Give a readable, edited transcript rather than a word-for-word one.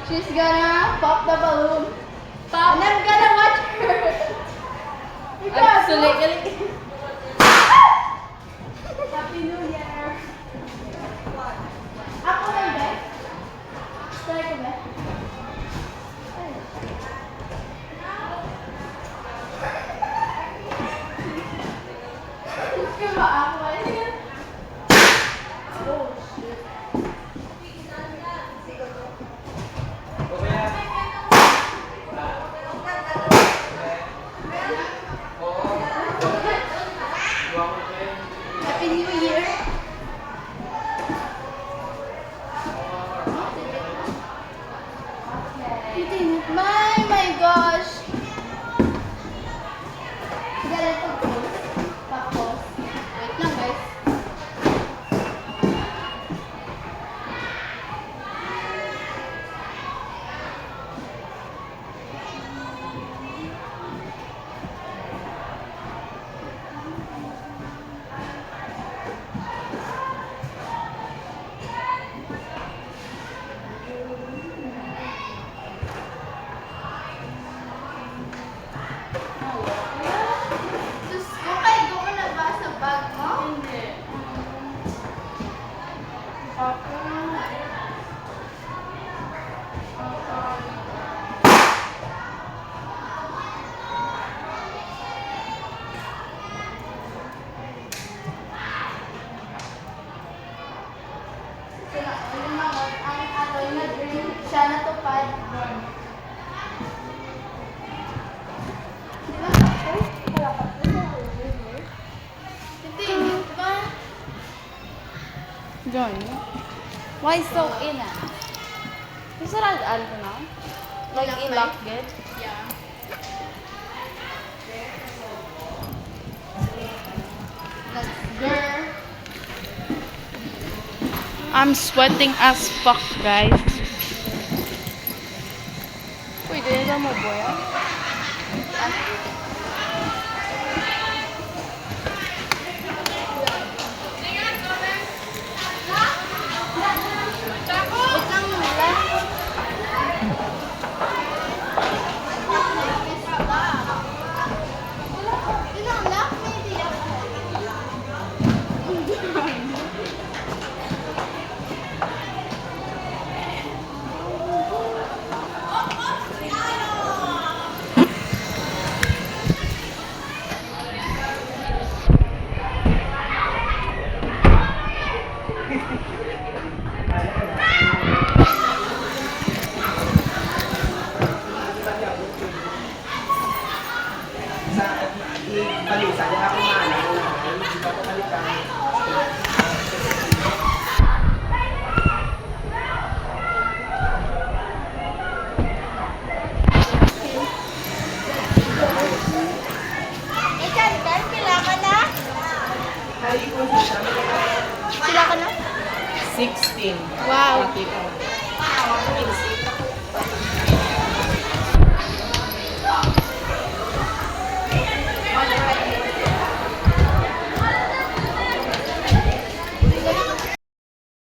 She's gonna pop the balloon. Pop. And I'm gonna watch her. Absolutely. Happy New Year. Ako lang ba? Try ko ba? Gusto ba ako? Oh, shit. Happy New Year. My gosh. Ganito po. Tapos, wait lang guys. Sus, okay, go ka na ba sa bag mo? Hindi. Siya natupad. Di ba tapos? Kalapat na siya. Hindi ba? John, why so in it? Is it an alto now? Like in lock it? Yeah. That's girl. I'm sweating as fuck, guys. Pwede na mo ba yan? Wait lang muna. Tinanggap, maybe ako. Balisa, di ako maalala. Hindi ko balikan. Ikan, kailangan na? Sila ka na? 16. Wow. Pati ko.